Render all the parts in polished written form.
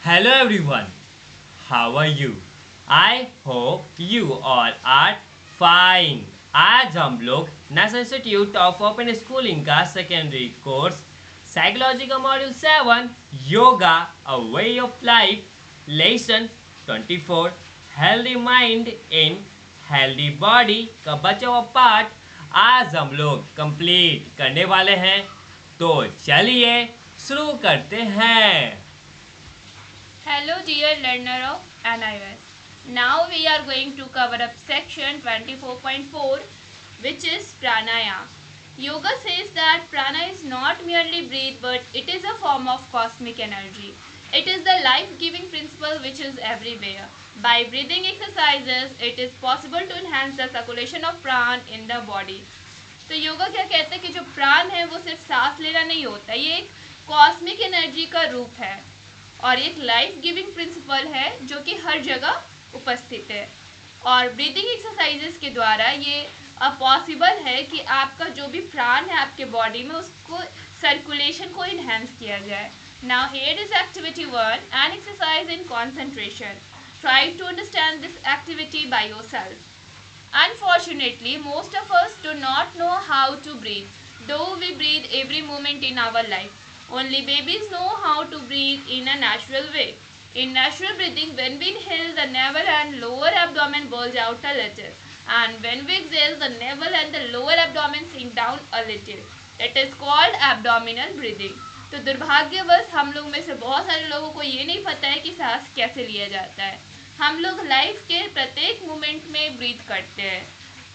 Hello everyone, how are you? I hope you all are fine. आज हम लोग national institute of open schooling का secondary course psychology का module 7 yoga a way of life lesson 24 healthy mind in healthy body का बचा हुआ part आज हम लोग कंप्लीट करने वाले हैं। तो चलिए शुरू करते हैं। Hello dear learner of NIS. Now we are going to cover up section 24.4 which is pranayama. Yoga says that prana is not merely breathe but it is a form of cosmic energy. It is the life-giving principle which is everywhere. By breathing exercises, it is possible to enhance the circulation of prana in the body. तो योगा क्या कहता है कि जो प्राण है वो सिर्फ सांस लेना नहीं होता, ये एक कॉस्मिक एनर्जी का रूप है और एक लाइफ गिविंग प्रिंसिपल है जो कि हर जगह उपस्थित है। और ब्रीदिंग एक्सरसाइजेस के द्वारा ये पॉसिबल है कि आपका जो भी प्राण है आपके बॉडी में उसको सर्कुलेशन को इन्हेंस किया जाए। Now here is activity 1 an exercise in concentration. Try to understand this activity by yourself. Unfortunately, most of us do not know how to breathe, though we breathe every moment in our life. Only babies know how to breathe in a natural way. In natural breathing, when we inhale, the navel and lower abdomen bulge out a little, and when we exhale, the navel and the lower abdomen sink down a little. It is called abdominal breathing. तो दुर्भाग्यवश हम लोग में से बहुत सारे लोगों को ये नहीं पता है कि सांस कैसे लिया जाता है। हम लोग लाइफ के प्रत्येक मोमेंट में ब्रीथ करते हैं,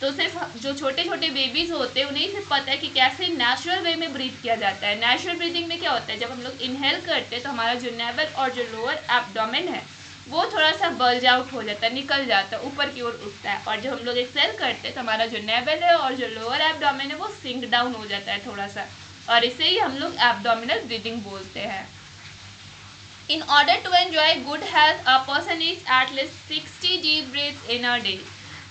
तो सिर्फ जो छोटे छोटे बेबीज़ होते हैं उन्हें सिर्फ पता है कि कैसे नेचुरल वे में ब्रीथ किया जाता है। नेचुरल ब्रीदिंग में क्या होता है, जब हम लोग इनहेल करते हैं तो हमारा जो नेवल और जो लोअर एब्डोमेन है वो थोड़ा सा बल्ज आउट हो जाता है, निकल जाता है, ऊपर की ओर उठता है। और जब हम लोग एक्सेल करते हैं तो हमारा जो नेवल है और जो लोअर एब्डोमेन है वो सिंक डाउन हो जाता है थोड़ा सा, और इसे ही हम लोग एब्डोमिनल ब्रीदिंग बोलते हैं। In order to enjoy good health, a person needs at least 60 deep breaths in a day.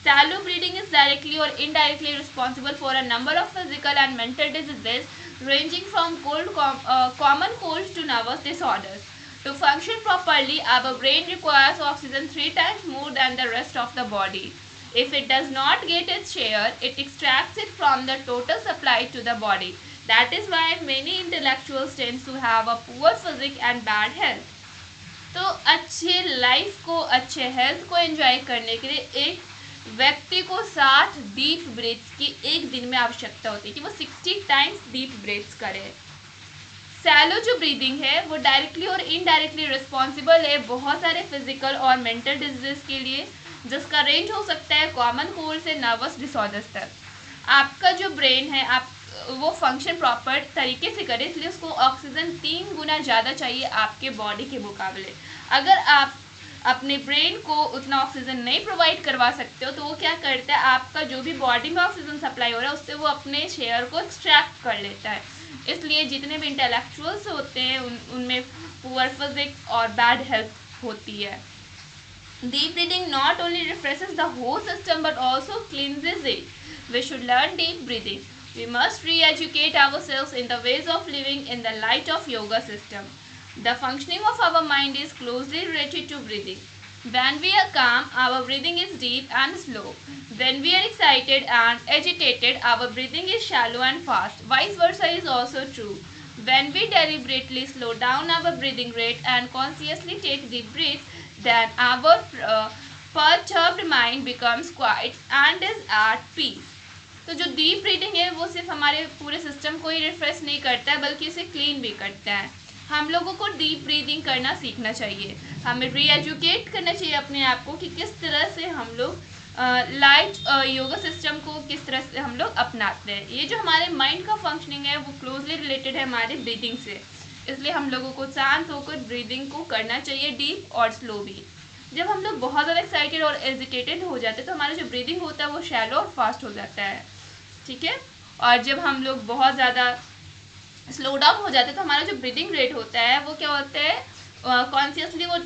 Shallow breathing is directly or indirectly responsible for a number of physical and mental diseases ranging from common colds to nervous disorders. To function properly, our brain requires oxygen 3 times more than the rest of the body. If it does not get its share, it extracts it from the total supply to the body. That is why many intellectuals tend to have a poor physique and bad health. तो अच्छे life को, अच्छे health को enjoy करने के लिए एक व्यक्ति को 60 डीप ब्रेथ्स की एक दिन में आवश्यकता होती है कि वो 60 टाइम्स डीप ब्रेथ्स करे। सैलो जो ब्रीदिंग है वो डायरेक्टली और इनडायरेक्टली रिस्पॉन्सिबल है बहुत सारे फिजिकल और मेंटल डिजीज के लिए, जिसका रेंज हो सकता है कॉमन कोल्ड से नर्वस डिसऑर्डर्स तक। आपका जो ब्रेन है आप वो फंक्शन प्रॉपर तरीके से करे, इसलिए उसको ऑक्सीजन 3 गुना ज़्यादा चाहिए आपके बॉडी के मुकाबले। अगर आप अपने ब्रेन को उतना ऑक्सीजन नहीं प्रोवाइड करवा सकते हो तो वो क्या करता है, आपका जो भी बॉडी में ऑक्सीजन सप्लाई हो रहा है उससे वो अपने शेयर को एक्सट्रैक्ट कर लेता है। इसलिए जितने भी इंटेलेक्चुअल्स होते हैं उनमें पुअर फिजिक्स और बैड हेल्थ होती है। Deep breathing not only refreshes the whole system but also cleanses it. We should learn deep breathing. We must re-educate ourselves in the ways of living in the light of yoga system. The functioning of our mind is closely related to breathing. When we are calm, our breathing is deep and slow. When we are excited and agitated, our breathing is shallow and fast. Vice versa is also true. When we deliberately slow down our breathing rate and consciously take deep breaths, then our perturbed mind becomes quiet and is at peace. तो जो deep breathing है वो सिर्फ हमारे पूरे system को ही refresh नहीं करता है बल्कि इसे क्लीन भी करता है। हम लोगों को डीप ब्रीदिंग करना सीखना चाहिए, हमें री एजुकेट करना चाहिए अपने आप को कि किस तरह से हम लोग लाइट योगा सिस्टम को किस तरह से हम लोग अपनाते हैं। ये जो हमारे माइंड का फंक्शनिंग है वो क्लोजली रिलेटेड है हमारे ब्रीदिंग से, इसलिए हम लोगों को शांत होकर ब्रीदिंग को करना चाहिए डीप और स्लो भी। जब हम लोग बहुत ज़्यादा एक्साइटेड और एजिटेटेड हो जाते हैं तो हमारा जो ब्रीदिंग होता है वो शैलो और फास्ट हो जाता है, ठीक है। और जब हम लोग बहुत ज़्यादा स्लो डाउन हो जाते हैं तो हमारा जो ब्रीदिंग रेट होता है वो क्या होता है, कॉन्शियसली वो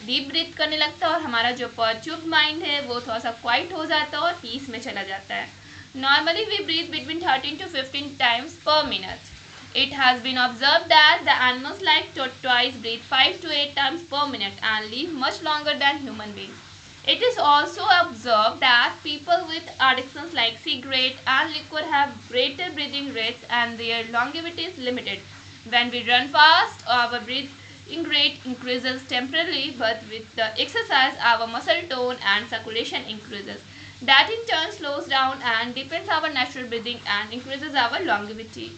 डीप ब्रीथ करने लगता है और हमारा जो परट्यूब्ड माइंड है वो थोड़ा सा क्वाइट हो जाता है और पीस में चला जाता है। Normally we breathe between 13 to 15 times per minute. It has been observed that the animals like tortoise breathe 5 to 8 times per minute and live much longer than human beings. It is also observed that people with addictions like cigarette and liquor have greater breathing rates and their longevity is limited. When we run fast, our breathing rate increases temporarily, but with the exercise, our muscle tone and circulation increases. That in turn slows down and deepens our natural breathing and increases our longevity.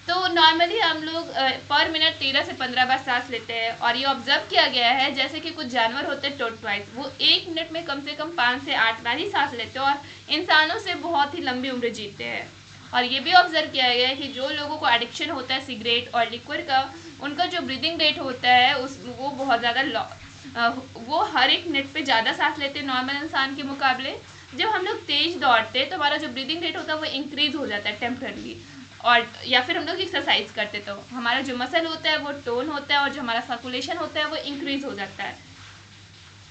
तो normally हम लोग पर minute 13 से 15 बार सांस लेते हैं और ये ऑब्जर्व किया गया है जैसे कि कुछ जानवर होते हैं टोर्टवाइज, वो 1 मिनट में कम से कम 5 से 8 बार ही सांस लेते हैं और इंसानों से बहुत ही लंबी उम्र जीते हैं। और ये भी ऑब्जर्व किया गया है कि जो लोगों को एडिक्शन होता है सिगरेट और लिक्वर का, उनका जो ब्रीदिंग रेट होता है वो बहुत ज़्यादा वो हर एक मिनट पे ज़्यादा सांस लेते हैं नॉर्मल इंसान के मुकाबले। जब हम लोग तेज़ दौड़ते हैं तो हमारा जो ब्रीदिंग रेट होता है वो इंक्रीज़ हो जाता है टेम्परली, और या फिर हम लोग एक्सरसाइज करते तो हमारा जो मसल होता है वो टोन होता है और जो हमारा सर्कुलेशन होता है वो इंक्रीज़ हो जाता है।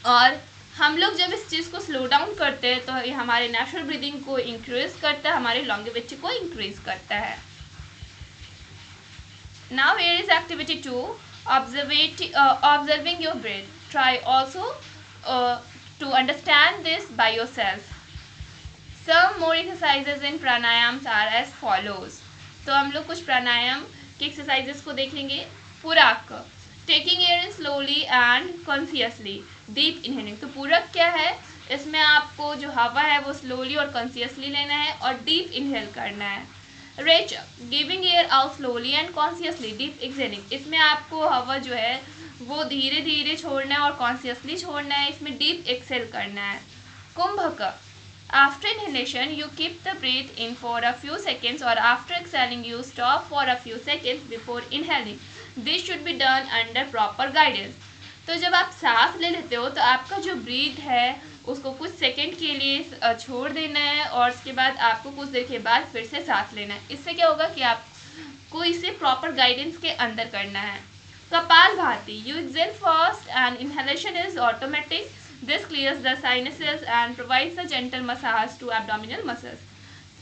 और हम लोग जब इस चीज़ को स्लो डाउन करते हैं तो ये हमारे नेचुरल ब्रीदिंग को इंक्रीज करता है, हमारी लॉन्गेविटी को इंक्रीज करता है। Now here is activity 2, observing your breath. Try also to understand this by yourself. Some more exercises in pranayams are as follows. तो हम लोग कुछ प्राणायाम के एक्सरसाइजेस को देखेंगे। पूरक, taking air in slowly and consciously, deep inhaling. तो पूरक क्या है, इसमें आपको जो हवा है वो स्लोली और कॉन्शियसली लेना है और डीप इनहेल करना है। रेचक, giving air out slowly and consciously, deep exhaling. इसमें आपको हवा जो है वो धीरे धीरे छोड़ना है और कॉन्शियसली छोड़ना है, इसमें डीप एक्सहेल करना है। कुंभक, after inhalation you keep the breath in for a few seconds or after exhaling you stop for a few seconds before inhaling. This should be done under proper guidance. तो जब आप सांस ले लेते हो तो आपका जो ब्रीथ है उसको कुछ सेकंड के लिए छोड़ देना है और उसके बाद आपको कुछ देर के बाद फिर से सांस लेना है। इससे क्या होगा कि आपको इसे प्रॉपर गाइडेंस के अंदर करना है। Kapalbhati, you exhale fast and inhalation is automatic. This clears the sinuses and provides a gentle massage to abdominal muscles.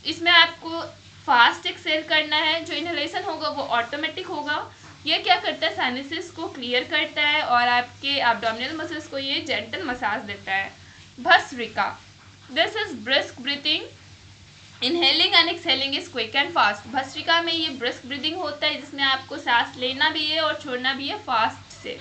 इसमें आपको फास्ट एक्सेल करना है, जो इनहेलेशन होगा वो ऑटोमेटिक होगा। ये क्या करता है, साइनसेस को क्लियर करता है और आपके एब्डोमिनल मसल्स को ये जेंटल मसाज देता है। Bhastrika, this is brisk breathing, inhaling and exhaling is quick and fast. Bhastrika में ये ब्रिस्क ब्रीथिंग होता है जिसमें आपको सांस लेना भी है और छोड़ना भी है फास्ट से।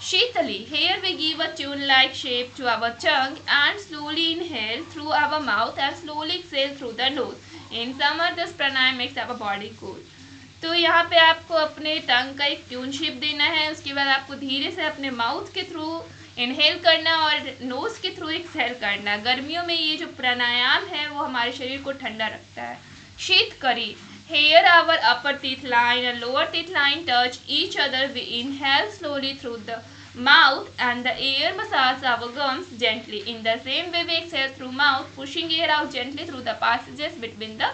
Sheetali, here we give a tune-like shape to our tongue and slowly inhale through our mouth and slowly exhale through the nose. In summer, this pranayama makes our body cool. तो यहाँ पे आपको अपने टंग का एक tune shape देना है, उसके बाद आपको धीरे से अपने माउथ के थ्रू इनहेल करना और नोज के थ्रू एक्सहेल करना। गर्मियों में ये जो प्राणायाम है वो हमारे शरीर को ठंडा रखता है। शीतकरी, here our upper teeth line and lower teeth line touch each other. We inhale slowly through the mouth and the air massages our gums gently. In the same way we exhale through mouth, pushing air out gently through the passages between the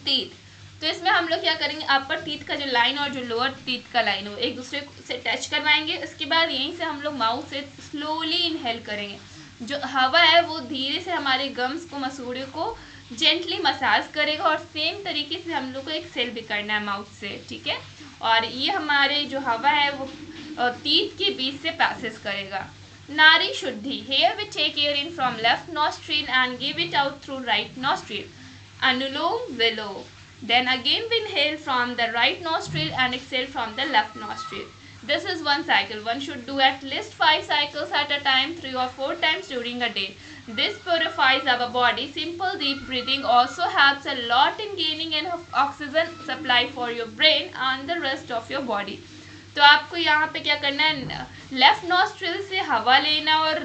teeth. तो इसमें हम लोग क्या करेंगे, अपर teeth का जो line और जो लोअर टीथ का लाइन हो एक दूसरे से टच करवाएंगे। उसके बाद यहीं से हम लोग माउथ से स्लोली इनहेल करेंगे। जो हवा है वो धीरे से हमारे गम्स को, मसूड़े को जेंटली मसाज करेगा और सेम तरीके से हम लोग को एक्सेल भी करना है माउथ से, ठीक है। और ये हमारे जो हवा है वो टीथ के बीच से पैसेज करेगा। नारी शुद्धि, here we take air in from left nostril and give it out through right nostril. Anulom vilom, then again we inhale from the right nostril and exhale from the left nostril. This is one cycle. One should do at least 5 cycles at a time, 3 or 4 times during a day. This purifies our body. Simple deep breathing also helps a lot in gaining an oxygen supply for your brain and the rest of your body. तो आपको यहाँ पे क्या करना है, left nostril से हवा लेना और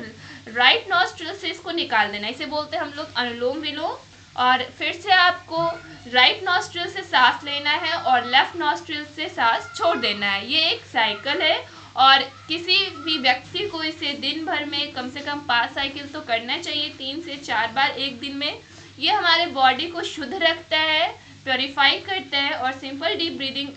राइट नॉस्ट्रिल से इसको निकाल देना। इसे बोलते हैं हम लोग अनुलोम विलोम। और फिर से आपको राइट नॉस्ट्रिल से सांस लेना है और लेफ्ट नॉस्ट्रिल से सांस छोड़ देना है। ये एक साइकिल है और किसी भी व्यक्ति को इसे दिन भर में कम से कम 5 साइकिल तो करना चाहिए, 3 से 4 बार एक दिन में। ये हमारे बॉडी को शुद्ध रखता है, प्योरीफाई करता है और सिंपल डीप ब्रीदिंग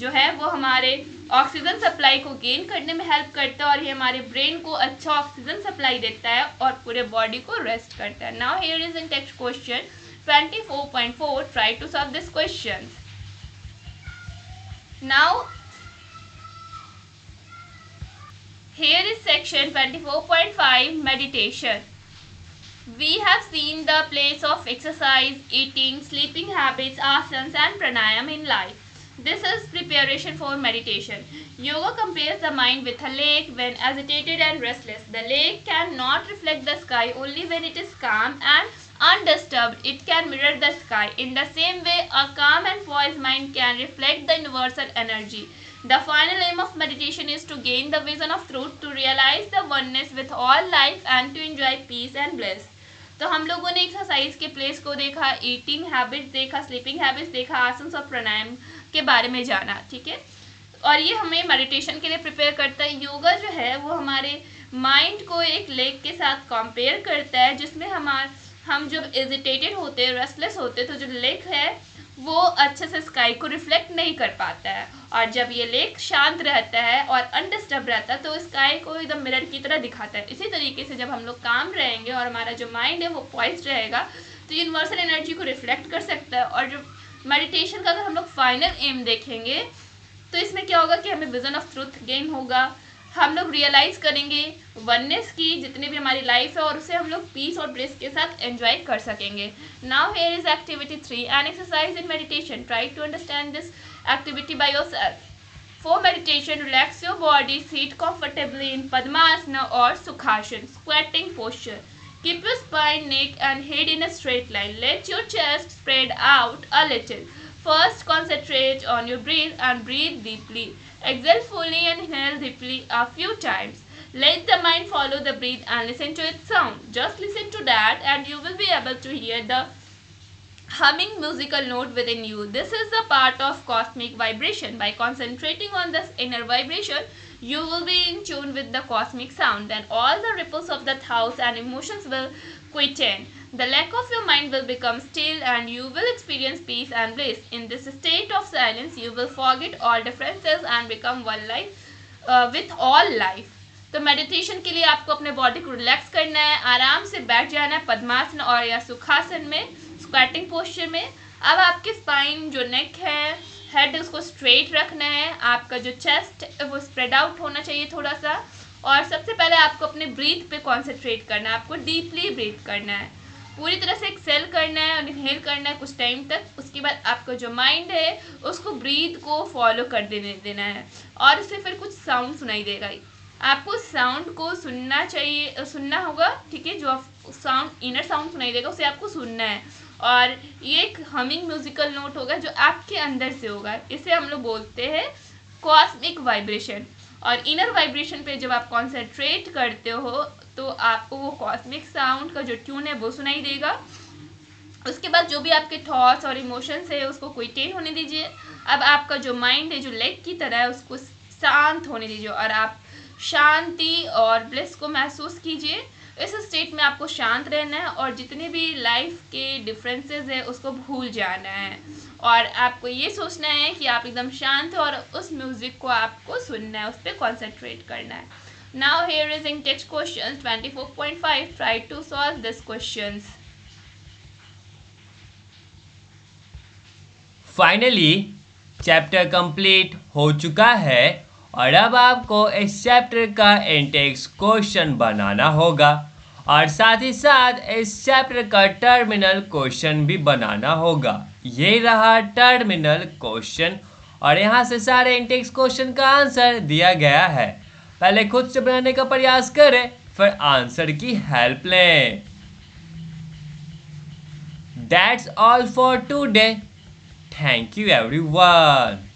जो है वो हमारे ऑक्सीजन सप्लाई को गेन करने में हेल्प करता है और ये हमारे ब्रेन को अच्छा ऑक्सीजन सप्लाई देता है और पूरे बॉडी को रेस्ट करता है। Now here is in text question 24.4. Try to solve this question. Now, here is section 24.5 meditation. We have seen the place of exercise, eating, sleeping habits, asanas and pranayam in life. This is preparation for meditation. Yoga compares the mind with a lake when agitated and restless. The lake cannot reflect the sky only when it is calm and undisturbed. It can mirror the sky. In the same way, a calm and poised mind can reflect the universal energy. The final aim of meditation is to gain the vision of truth, to realize the oneness with all life and to enjoy peace and bliss. तो हम लोगों ने exercise के place को देखा, eating habits देखा, sleeping habits देखा, आसन्स और प्राणायाम के बारे में जाना, ठीक है। और ये हमें मेडिटेशन के लिए प्रिपेयर करता है। योगा जो है वो हमारे माइंड को एक लेक के साथ कंपेयर करता है, जिसमें हम जब एजिटेटेड होते हैं, रेस्टलेस होते हैं, तो जो लेक है वो अच्छे से स्काई को रिफ्लेक्ट नहीं कर पाता है, और जब ये लेक शांत रहता है और अनडिस्टर्ब रहता है तो स्काई को एकदम मिरर की तरह दिखाता है। इसी तरीके से जब हम लोग काम रहेंगे और हमारा जो माइंड है वो पॉइज्ड रहेगा तो यूनिवर्सल एनर्जी को रिफ्लेक्ट कर सकता है। और जो मेडिटेशन का अगर हम लोग फाइनल एम देखेंगे तो इसमें क्या होगा कि हमें विजन ऑफ ट्रुथ गेन होगा, हम लोग रियलाइज करेंगे वननेस की जितनी भी हमारी लाइफ है, और उसे हम लोग पीस और ब्लिस के साथ एंजॉय कर सकेंगे। Now here is activity 3, an exercise in meditation. Try to understand this activity by yourself. For meditation, relax your body, sit comfortably in Padmasana or Sukhasana, squatting posture. Keep your spine, neck and head in a straight line. Let your chest spread out a little. First, concentrate on your breath and breathe deeply. Exhale fully and inhale deeply a few times. Let the mind follow the breath and listen to its sound. Just listen to that and you will be able to hear the humming musical note within you. This is the part of cosmic vibration. By concentrating on this inner vibration, you will be in tune with the cosmic sound. Then all the ripples of the thoughts and emotions will quieten. The lake of your mind will become still and you will experience peace and bliss. In this state of silence, you will forget all differences and become one life with all life. तो meditation के लिए आपको अपने body को relax करना है, आराम से बैठ जाना है पद्मासन और या सुखासन में, स्क्वाटिंग पोस्चर में। अब आपके स्पाइन जो नेक है, हेड उसको स्ट्रेट रखना है, आपका जो चेस्ट है वो स्प्रेड आउट होना चाहिए थोड़ा सा, और सबसे पहले आपको अपने ब्रीथ पे कॉन्सेंट्रेट करना है, आपको डीपली ब्रीथ करना है, पूरी तरह से एक्सेल करना है और इनहेल करना है कुछ टाइम तक। उसके बाद आपका जो माइंड है उसको ब्रीथ को फॉलो कर देना है, और उससे फिर कुछ साउंड सुनाई देगा। आपको साउंड को सुनना होगा, ठीक है। जो साउंड इनर साउंड सुनाई देगा उसे आपको सुनना है, और ये एक हमिंग म्यूजिकल नोट होगा जो आपके अंदर से होगा। इसे हम लोग बोलते हैं कॉस्मिक वाइब्रेशन। और इनर वाइब्रेशन पे जब आप कॉन्सेंट्रेट करते हो तो आपको वो कॉस्मिक साउंड का जो ट्यून है वो सुनाई देगा। उसके बाद जो भी आपके थॉट्स और इमोशंस है उसको क्विटेन होने दीजिए। अब आपका जो माइंड है जो लेक की तरह है उसको शांत होने दीजिए, और आप शांति और ब्लिस को महसूस कीजिए। इस स्टेट में आपको शांत रहना है और जितने भी लाइफ के डिफरेंसेस है उसको भूल जाना है, और आपको ये सोचना है कि आप एकदम शांत हो और उस म्यूजिक को आपको सुनना है, उस पर कॉन्सेंट्रेट करना है। Now here is in text question 24.5। Try to solve this questions. Finally chapter complete हो चुका है और अब आपको इस चैप्टर का इंटेक्स क्वेश्चन बनाना होगा, और साथ ही साथ इस चैप्टर का टर्मिनल क्वेश्चन भी बनाना होगा। ये रहा टर्मिनल क्वेश्चन, और यहाँ से सारे इंटेक्स क्वेश्चन का आंसर दिया गया है। पहले खुद से बनाने का प्रयास करें, फिर आंसर की हेल्प लें। That's all for today. Thank you everyone.